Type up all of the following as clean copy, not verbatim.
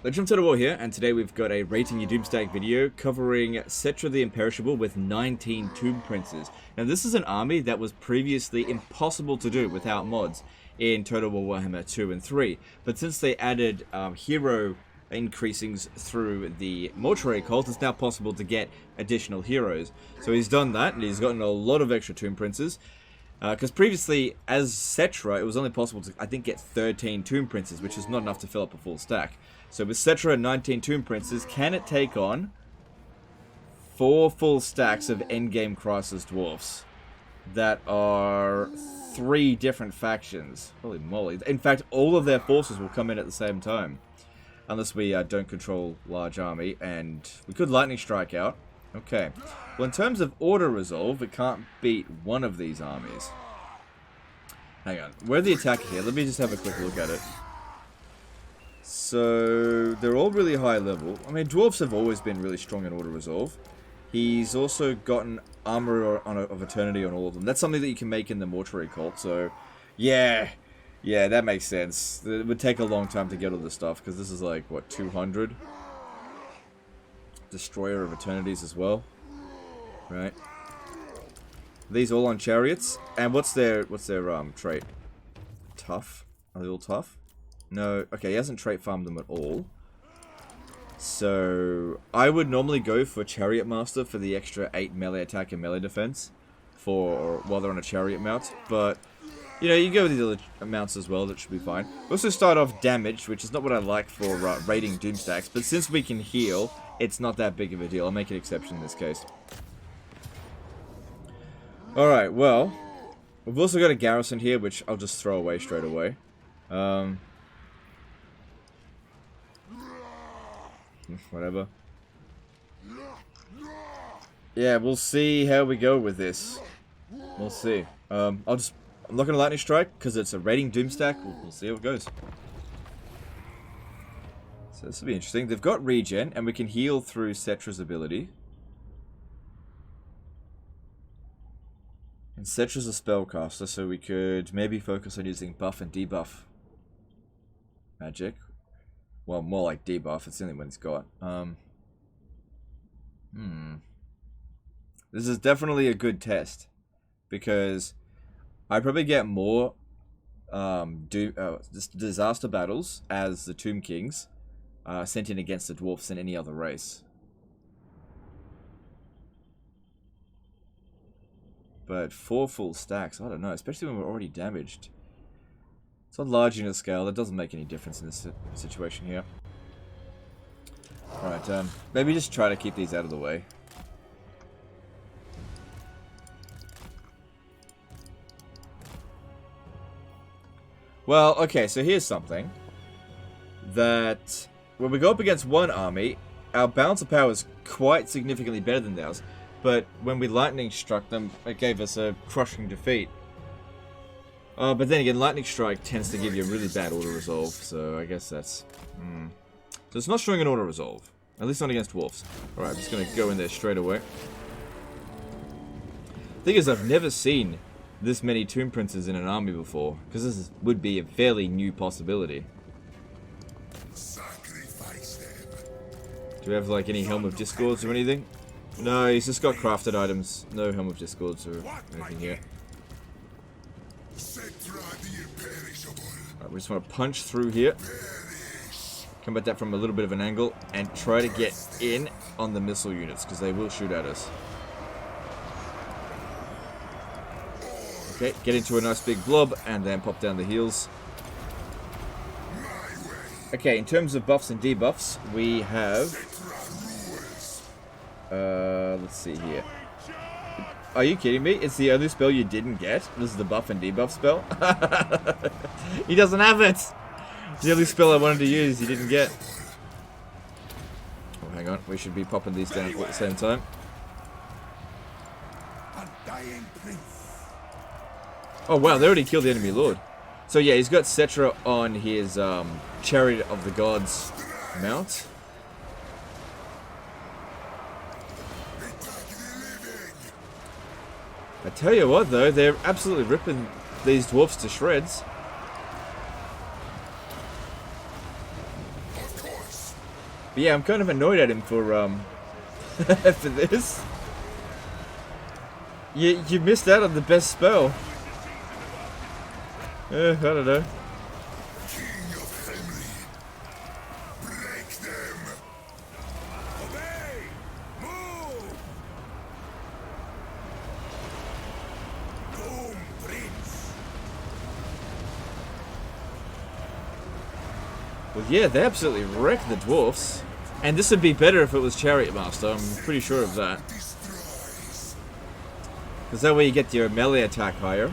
Legend of War here, and today we've got a Rating Your Doomstack video covering Cetra the Imperishable with 19 Tomb Princes. Now this is an army that was previously impossible to do without mods in Total War Warhammer 2 and 3, but since they added hero increasings through the Mortuary Cult, it's now possible to get additional heroes. So he's done that, and he's gotten a lot of extra Tomb Princes. Because previously, as Cetra, it was only possible to, I think, get 13 Tomb Princes, which is not enough to fill up a full stack. So with Cetra and 19 Tomb Princes, can it take on 4 full stacks of Endgame Crisis Dwarfs that are 3 different factions? Holy moly. In fact, all of their forces will come in at the same time. Unless we don't control large army, and we could Lightning Strike out. Okay. Well, in terms of Order Resolve, it can't beat one of these armies. Hang on. We're the attacker here. Let me just have a quick look at it. So, they're all really high level. I mean, Dwarfs have always been really strong in Order Resolve. He's also gotten Armor of Eternity on all of them. That's something that you can make in the Mortuary Cult, so... Yeah, that makes sense. It would take a long time to get all this stuff, because this is like, what, 200? Destroyer of Eternities as well. Right. These all on chariots. And what's their trait? Tough? Are they all tough? No. Okay, he hasn't trait farmed them at all. So I would normally go for Chariot Master for the extra 8 melee attack and melee defense for while they're on a chariot mount, but you know, you go with these other mounts as well, that should be fine. We also start off damaged, which is not what I like for raiding Doomstacks, but since we can heal, it's not that big of a deal. I'll make an exception in this case. Alright, well, we've also got a garrison here, which I'll just throw away straight away. Whatever. Yeah, we'll see how we go with this. We'll see. I'm not going to Lightning Strike, because it's a raiding Doomstack. We'll see how it goes. So this will be interesting. They've got regen, and we can heal through Cetra's ability. And Cetra's a spellcaster, so we could maybe focus on using buff and debuff magic. Well, more like debuff. It's the only one he's got. This is definitely a good test, because I probably get more disaster battles as the Tomb Kings sent in against the Dwarfs than any other race. But 4 full stacks, I don't know, especially when we're already damaged. It's on large unit scale, that doesn't make any difference in this situation here. Alright, maybe just try to keep these out of the way. Well, okay, so here's something. That when we go up against one army, our balance of power is quite significantly better than theirs. But when we lightning struck them, it gave us a crushing defeat. But then again, Lightning Strike tends to give you a really bad Order Resolve, so I guess that's... So it's not strong in Order Resolve. At least not against Dwarfs. Alright, I'm just going to go in there straight away. Thing is, I've never seen this many Tomb Princes in an army before, because this would be a fairly new possibility. Do we have like any Helm of Discords or anything? No, he's just got crafted items. No Helm of Discords or anything here. Right, we just want to punch through here. Come at that from a little bit of an angle and try to get in on the missile units, because they will shoot at us. Okay, get into a nice big blob, and then pop down the heels. Okay, in terms of buffs and debuffs, we have... let's see here. Are you kidding me? It's the only spell you didn't get? This is the buff and debuff spell? He doesn't have it! The only spell I wanted to use, he didn't get. Oh, hang on. We should be popping these down at the same time. Oh wow, they already killed the enemy lord. So yeah, he's got Cetra on his Chariot of the Gods mount. I tell you what though, they're absolutely ripping these dwarfs to shreds. But yeah, I'm kind of annoyed at him for for this. You missed out on the best spell. I don't know. Well, yeah, they absolutely wrecked the Dwarfs. And this would be better if it was Chariot Master, I'm pretty sure of that. Because that way you get your melee attack higher.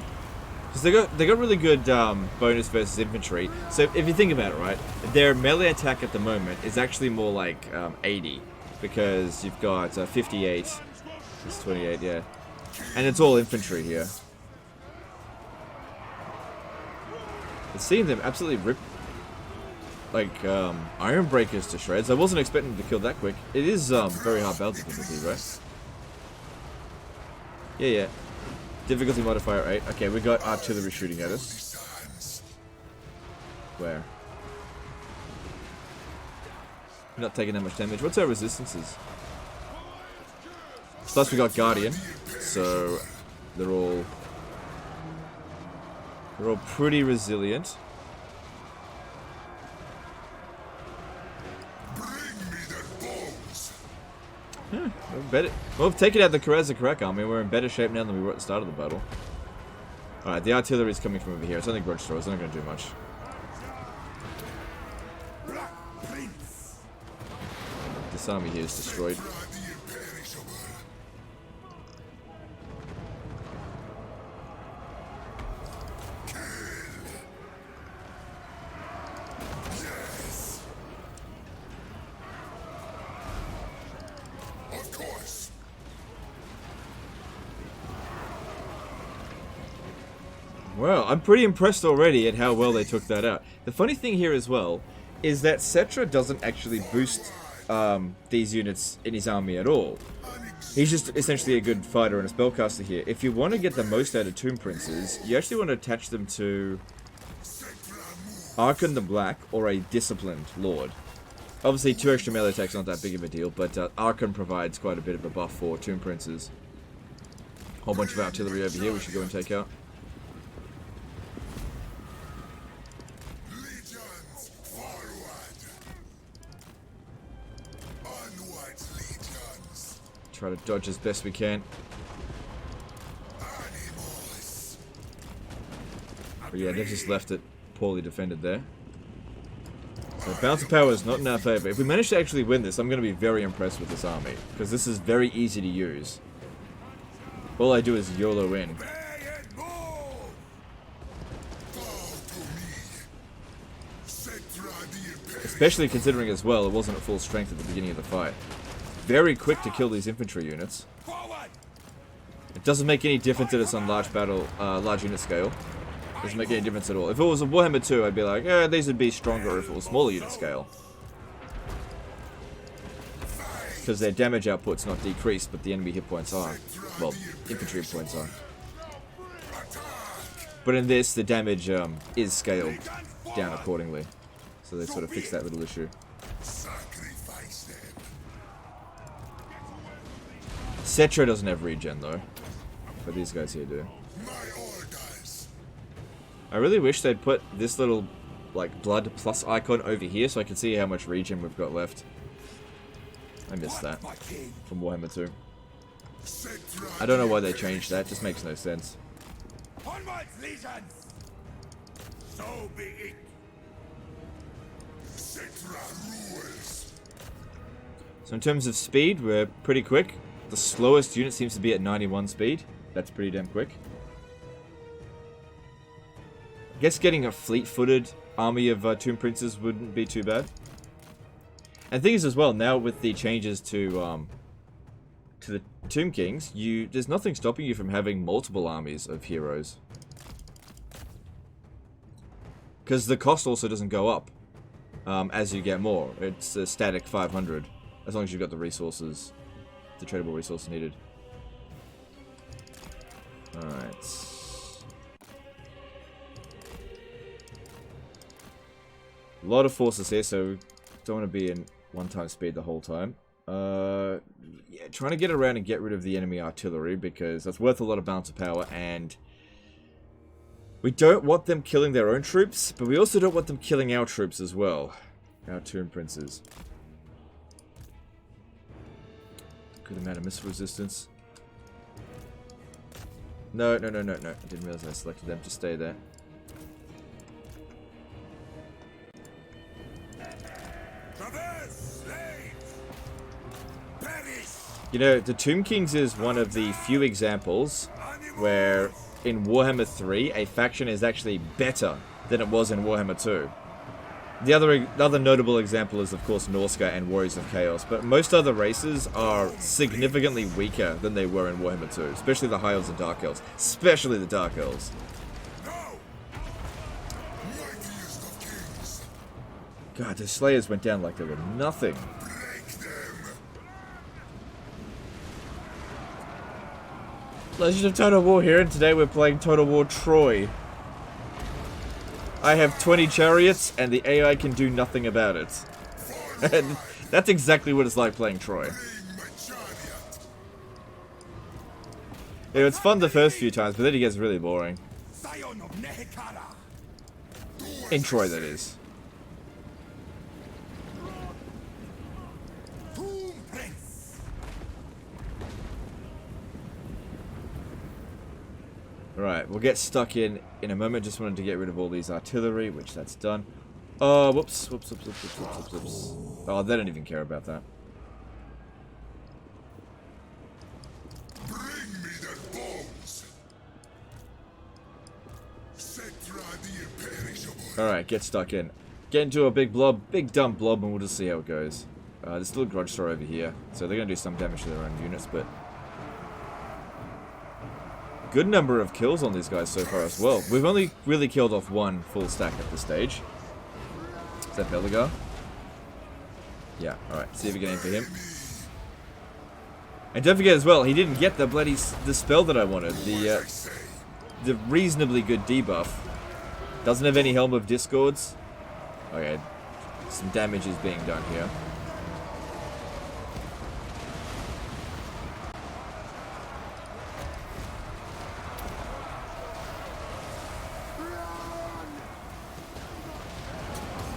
Because they got really good bonus versus infantry. So if you think about it, right, their melee attack at the moment is actually more like 80. Because you've got 58, it's 28, yeah. And it's all infantry here. It's seeing them absolutely rip like Iron Breakers to shreds. I wasn't expecting to kill that quick. It is very hard battle difficulty, right? Yeah. Difficulty modifier 8. Okay, we got artillery shooting at us. Where? Not taking that much damage. What's our resistances? Plus we got Guardian, so they're all pretty resilient. Yeah, we're better. Well, we've taken out the Karazakrak army. We're in better shape now than we were at the start of the battle. Alright, the artillery is coming from over here. It's only grudge throw. It's not going to do much. This army here is destroyed. Well, I'm pretty impressed already at how well they took that out. The funny thing here as well is that Cetra doesn't actually boost these units in his army at all. He's just essentially a good fighter and a spellcaster here. If you want to get the most out of Tomb Princes, you actually want to attach them to Archon the Black or a Disciplined Lord. Obviously, 2 extra melee attacks not that big of a deal, but Archon provides quite a bit of a buff for Tomb Princes. Whole bunch of artillery over here we should go and take out. Try to dodge as best we can. But yeah, they've just left it poorly defended there. So bounce of power is not in our favor. If we manage to actually win this, I'm going to be very impressed with this army. Because this is very easy to use. All I do is YOLO in. Especially considering as well, it wasn't at full strength at the beginning of the fight. Very quick to kill these infantry units. It doesn't make any difference that it's on large unit scale. Doesn't make any difference at all. If it was a Warhammer 2, I'd be like, these would be stronger if it was smaller unit scale. Because their damage output's not decreased, but the enemy hit points are. Well, infantry hit points are. But in this, the damage is scaled down accordingly. So they sort of fix that little issue. Cetra doesn't have regen though, but these guys here do. I really wish they'd put this little, like, blood plus icon over here so I can see how much regen we've got left. I missed that from Warhammer 2. I don't know why they changed that, it just makes no sense. So be it. So in terms of speed, we're pretty quick. The slowest unit seems to be at 91 speed. That's pretty damn quick. I guess getting a fleet-footed army of Tomb Princes wouldn't be too bad. And the thing is as well, now with the changes to the Tomb Kings, there's nothing stopping you from having multiple armies of heroes. Because the cost also doesn't go up as you get more. It's a static 500, as long as you've got the resources, the tradable resources needed. Alright. A lot of forces here, so don't want to be in 1 times speed the whole time. Yeah, trying to get around and get rid of the enemy artillery because that's worth a lot of balance of power, and we don't want them killing their own troops, but we also don't want them killing our troops as well. Our tomb princes. Good amount of missile resistance. No. I didn't realize I selected them to stay there. You know, the Tomb Kings is one of the few examples where in Warhammer 3 a faction is actually better than it was in Warhammer 2. The other notable example is, of course, Norsca and Warriors of Chaos, but most other races are significantly weaker than they were in Warhammer 2, especially the High Elves and Dark Elves. Especially the Dark Elves. God, the Slayers went down like they were nothing. Legend of Total War here, and today we're playing Total War Troy. I have 20 chariots, and the AI can do nothing about it. And that's exactly what it's like playing Troy. Yeah, it's fun the first few times, but then it gets really boring. In Troy, that is. Right, we'll get stuck in a moment. Just wanted to get rid of all these artillery, which that's done. Oh, whoops. Oh, they don't even care about that. Bring me their bones. Alright, get stuck in. Get into a big blob, big dumb blob, and we'll just see how it goes. There's still a grudge store over here, so they're going to do some damage to their own units, but good number of kills on these guys so far as well. We've only really killed off one full stack at this stage. Is that Belagar? Yeah, alright, see if we can aim for him. And don't forget as well, he didn't get the the spell that I wanted. The reasonably good debuff. Doesn't have any Helm of Discords. Okay, some damage is being done here.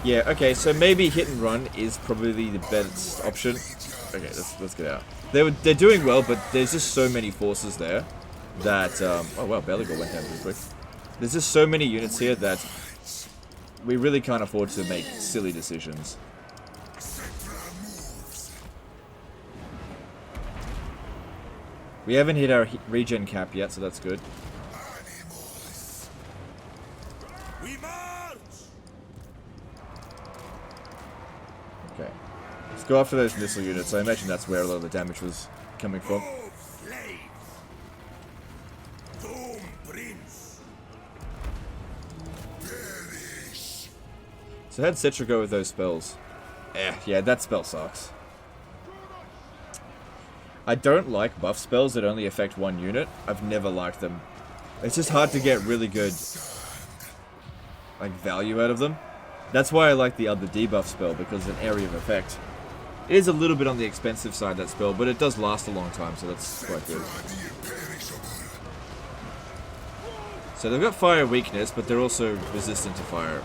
Yeah, okay, so maybe hit and run is probably the best option. Okay, let's get out. They're doing well, but there's just so many forces there that oh wow, Belagar went down pretty quick. There's just so many units here that we really can't afford to make silly decisions. We haven't hit our regen cap yet, so that's good. Okay. Let's go after those missile units. I imagine that's where a lot of the damage was coming from. So how'd Citra go with those spells? Yeah, that spell sucks. I don't like buff spells that only affect one unit. I've never liked them. It's just hard to get really good like value out of them. That's why I like the other debuff spell, because it's an area of effect. It is a little bit on the expensive side, that spell, but it does last a long time, so that's quite good. So they've got fire weakness, but they're also resistant to fire.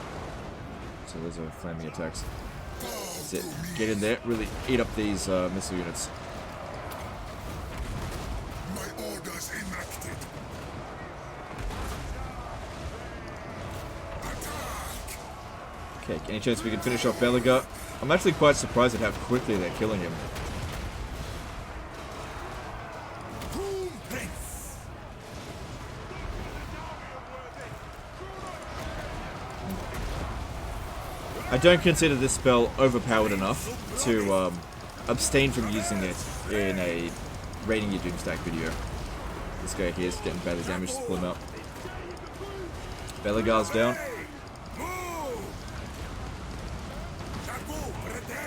So those are flaming attacks. That's it. Get in there, really eat up these missile units. Okay, any chance we can finish off Belagar? I'm actually quite surprised at how quickly they're killing him. I don't consider this spell overpowered enough to abstain from using it in a raiding your Doomstack video. This guy here is getting badly damaged, to pull him out. Belagar's down.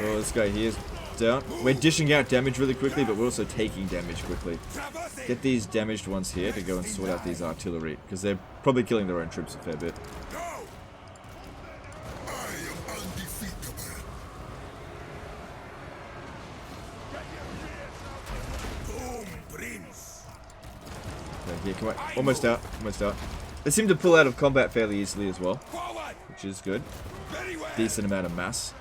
Oh, this guy here is down. We're dishing out damage really quickly, but we're also taking damage quickly. Get these damaged ones here to go and sort out these artillery, because they're probably killing their own troops a fair bit. Yeah, come on. Almost out. Almost out. They seem to pull out of combat fairly easily as well, which is good. Decent amount of mass.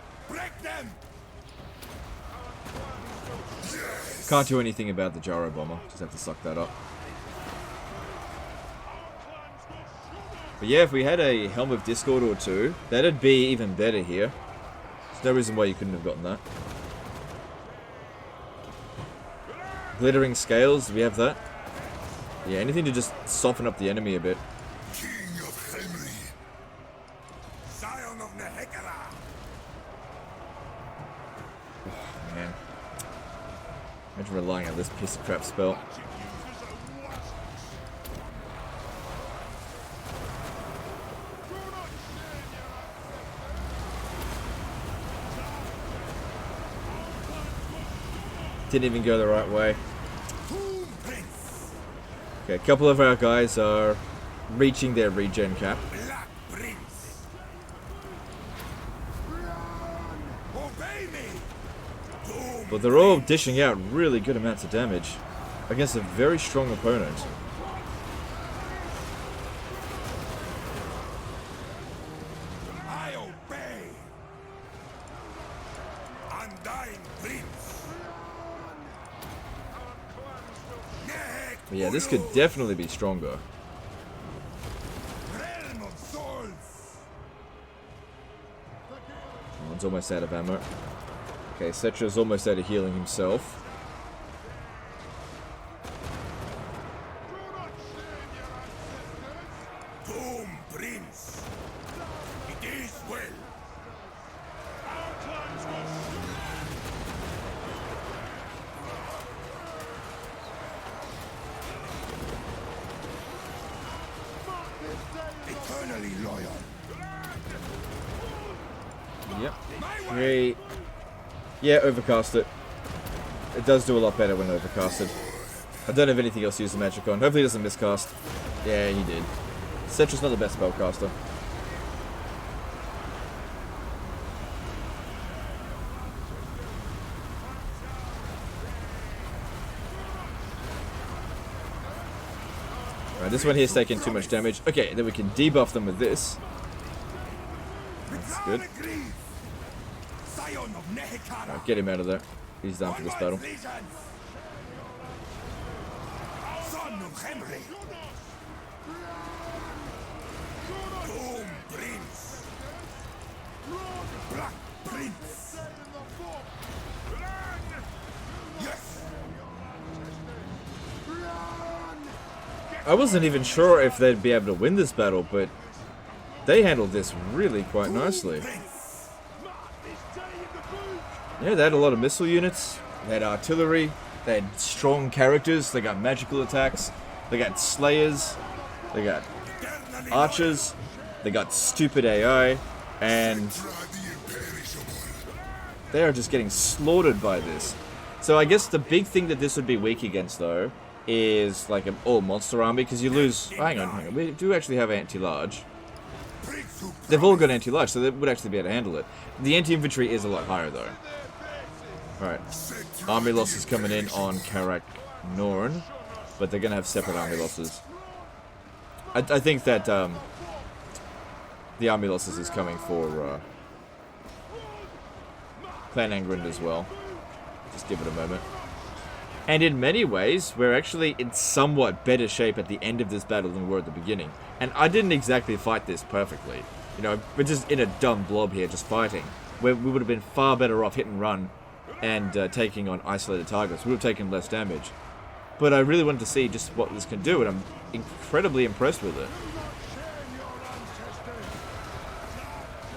Can't do anything about the gyro bomber. Just have to suck that up. But yeah, if we had a Helm of Discord or two, that'd be even better here. There's no reason why you couldn't have gotten that. Glittering scales, do we have that? Yeah, anything to just soften up the enemy a bit. King of Henry. Scion of Nehekara. Man. Imagine relying on this piece of crap spell. Didn't even go the right way. Okay, a couple of our guys are reaching their regen cap. Black Prince. Obey me. But they're all dishing out really good amounts of damage against a very strong opponent. I obey. Undying Prince. But yeah, this could definitely be stronger. Realm of souls. One's almost out of ammo. Okay, Cetra's almost out of healing himself. Doom Prince. It is well. Eternally loyal. Yep. Great. Yeah, overcast it. It does do a lot better when overcasted. I don't have anything else to use the magic on. Hopefully he doesn't miscast. Yeah, he did. Cetra's not the best spellcaster. Alright, this one here's taking too much damage. Okay, then we can debuff them with this. That's good. Scion of Nehekara. Alright, get him out of there. He's done for this battle. Son of Henry. Doom Prince. Black Prince. Yes. I wasn't even sure if they'd be able to win this battle, but they handled this really quite nicely. Yeah, they had a lot of missile units, they had artillery, they had strong characters, they got magical attacks, they got slayers, they got archers, they got stupid AI, and they are just getting slaughtered by this. So I guess the big thing that this would be weak against, though, is like an all-monster army, because you lose... hang on, we do actually have anti-large. They've all got anti-large, so they would actually be able to handle it. The anti-infantry is a lot higher, though. Alright, army losses coming in on Karak Norn, but they're going to have separate army losses. I think that the army losses is coming for Clan Angrind as well. Just give it a moment. And in many ways, we're actually in somewhat better shape at the end of this battle than we were at the beginning. And I didn't exactly fight this perfectly. You know, we're just in a dumb blob here, just fighting. Where we would have been far better off hit and run and taking on isolated targets. We would have taken less damage. But I really wanted to see just what this can do, and I'm incredibly impressed with it.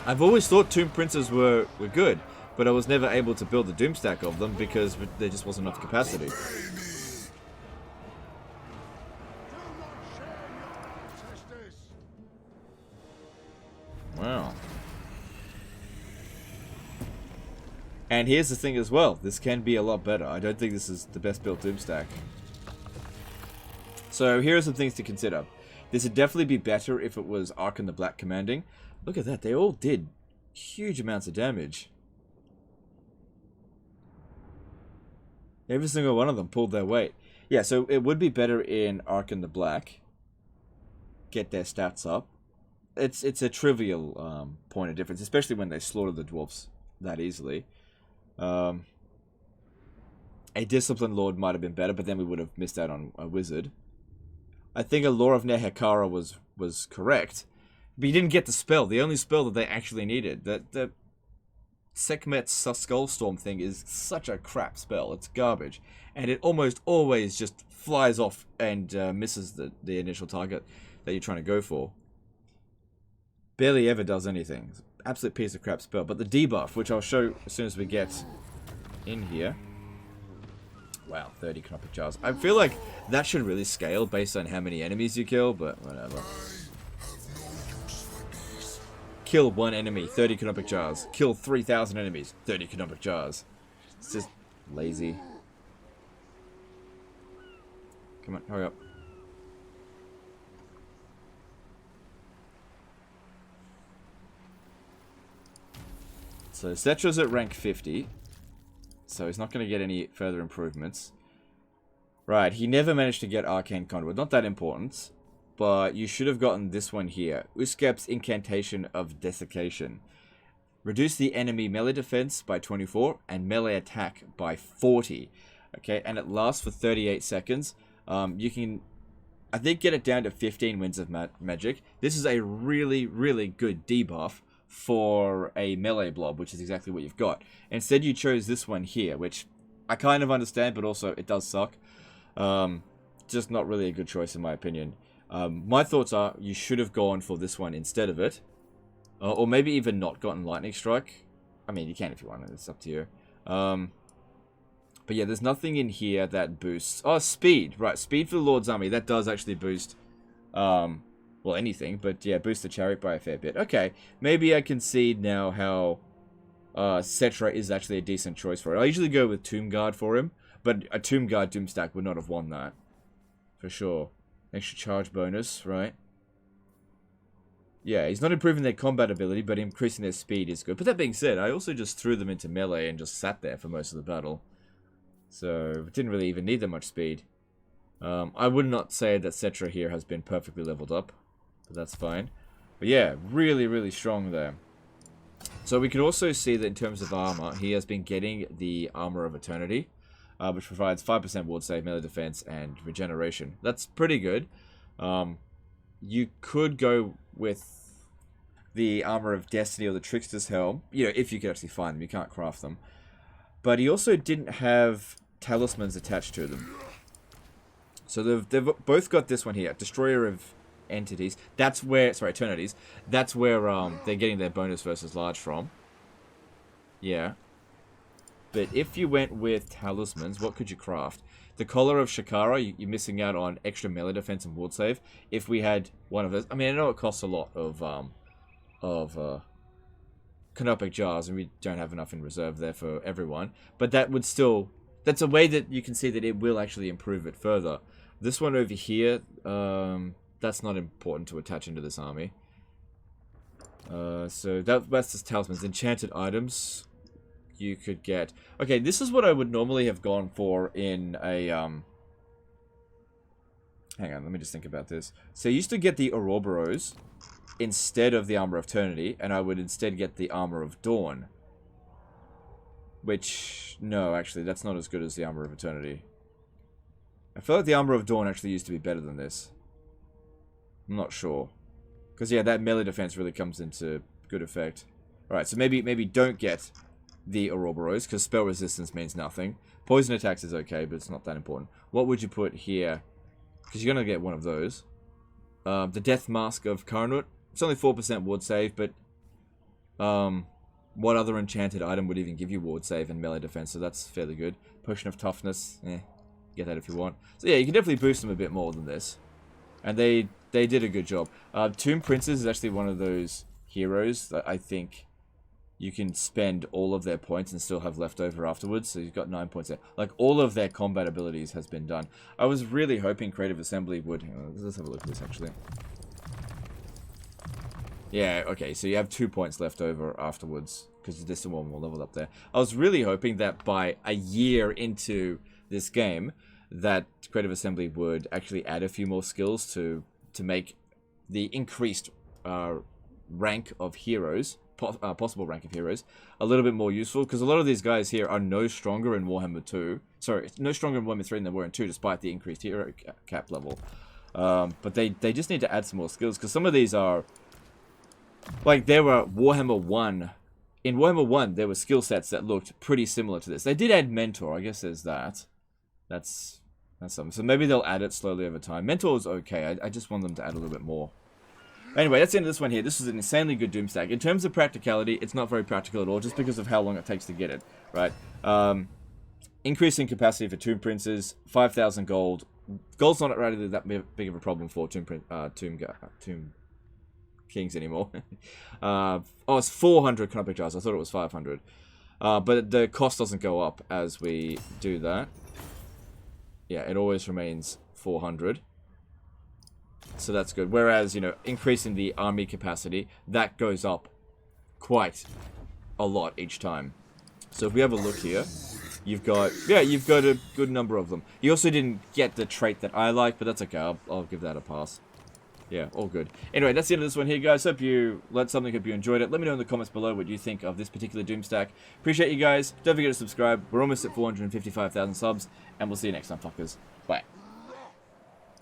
I've always thought Tomb Princes were good, but I was never able to build the Doom stack of them because there just wasn't enough capacity. Wow. And here's the thing as well, this can be a lot better. I don't think this is the best built Doom stack. So here are some things to consider. This would definitely be better if it was Ark and the Black commanding. Look at that, they all did huge amounts of damage. Every single one of them pulled their weight. Yeah, so it would be better in Ark and the Black. Get their stats up. It's a trivial point of difference, especially when they slaughter the dwarfs that easily. A Disciplined Lord might have been better, but then we would have missed out on a Wizard. I think a Law of Nehekara was correct, but you didn't get the spell. The only spell that they actually needed. The Sekhmet's Skullstorm thing is such a crap spell. It's garbage, and it almost always just flies off and misses the initial target that you're trying to go for. Barely ever does anything. It's an absolute piece of crap spell. But the debuff, which I'll show as soon as we get in here. Wow, 30 Canopic Jars. I feel like that should really scale based on how many enemies you kill, but whatever. Kill 1 enemy, 30 Canopic Jars. Kill 3,000 enemies, 30 Canopic Jars. It's just lazy. Come on, hurry up. So Cetra's at rank 50. So he's not going to get any further improvements. Right, he never managed to get Arcane Conduit. Not that important. But you should have gotten this one here. Uskep's Incantation of Desiccation. Reduce the enemy melee defense by 24 and melee attack by 40. Okay, and it lasts for 38 seconds. You can, I think, get it down to 15 winds of magic. This is a really, really good debuff for a melee blob, which is exactly what you've got. Instead, you chose this one here, which I kind of understand, but also it does suck. Just not really a good choice in my opinion. My thoughts are you should have gone for this one instead of it. Or maybe even not gotten Lightning Strike. I mean, you can if you want, it's up to you. But yeah, there's nothing in here that boosts... Oh, speed! Right, speed for the Lord's Army. That does actually boost... well, anything, but yeah, boost the chariot by a fair bit. Okay, maybe I can see now how Cetra is actually a decent choice for it. I usually go with Tomb Guard for him, but a Tomb Guard Doomstack would not have won that. For sure. Extra charge bonus, right? Yeah, he's not improving their combat ability, but increasing their speed is good. But that being said, I also just threw them into melee and just sat there for most of the battle. So, didn't really even need that much speed. I would not say that Cetra here has been perfectly leveled up. But that's fine. But yeah, really, really strong there. So we can also see that in terms of armor, he has been getting the Armor of Eternity, which provides 5% ward save, melee defense, and regeneration. That's pretty good. You could go with the Armor of Destiny or the Trickster's Helm, you know, if you could actually find them. You can't craft them. But he also didn't have talismans attached to them. So they've both got this one here, Destroyer of Entities. That's where, sorry, Eternities. That's where they're getting their bonus versus large from. Yeah. But if you went with talismans, what could you craft? The Collar of Shakara, you're missing out on extra melee defense and ward save. If we had one of those, I mean, I know it costs a lot of Canopic Jars, and we don't have enough in reserve there for everyone. But that would still, that's a way that you can see that it will actually improve it further. This one over here, that's not important to attach into this army. So that's just talismans. Enchanted items you could get. Okay, this is what I would normally have gone for in a hang on, let me just think about this. So I used to get the Ouroboros instead of the Armor of Eternity, and I would instead get the Armor of Dawn. Which, no, actually, that's not as good as the Armor of Eternity. I feel like the Armor of Dawn actually used to be better than this. I'm not sure. Because, yeah, that melee defense really comes into good effect. Alright, so maybe don't get the Ouroboros, because spell resistance means nothing. Poison attacks is okay, but it's not that important. What would you put here? Because you're going to get one of those. The Death Mask of Karnut. It's only 4% ward save, but what other enchanted item would even give you ward save and melee defense? So that's fairly good. Potion of Toughness. Get that if you want. So yeah, you can definitely boost them a bit more than this. And they did a good job. Tomb Princes is actually one of those heroes that I think you can spend all of their points and still have left over afterwards. So you've got 9 points there. Like, all of their combat abilities has been done. I was really hoping Creative Assembly would... let's have a look at this, actually. Yeah, okay, so you have 2 points left over afterwards, because the distant one will level up there. I was really hoping that by a year into this game, that Creative Assembly would actually add a few more skills to make the increased rank of heroes, possible rank of heroes, a little bit more useful, because a lot of these guys here are no stronger in Warhammer 2. Sorry, no stronger in Warhammer 3 than they were in 2, despite the increased hero cap level. But they just need to add some more skills, because some of these are... Like, there were Warhammer 1... In Warhammer 1, there were skill sets that looked pretty similar to this. They did add Mentor, I guess there's that. That's something. So maybe they'll add it slowly over time. Mentor is okay, I just want them to add a little bit more. Anyway, that's the end of this one here. This is an insanely good Doomstack. In terms of practicality, it's not very practical at all, just because of how long it takes to get it, right? Increasing capacity for Tomb Princes, 5,000 gold. Gold's not really that big of a problem for Tomb Kings anymore. Oh, it's 400 Canopic Jars. I thought it was 500. But the cost doesn't go up as we do that. Yeah, it always remains 400. So that's good. Whereas, you know, increasing the army capacity, that goes up quite a lot each time. So if we have a look here, you've got a good number of them. You also didn't get the trait that I like, but that's okay. I'll give that a pass. Yeah, all good. Anyway, that's the end of this one here, guys. Hope you learned something. Hope you enjoyed it. Let me know in the comments below what you think of this particular Doomstack. Appreciate you guys. Don't forget to subscribe. We're almost at 455,000 subs, and we'll see you next time, fuckers. Bye.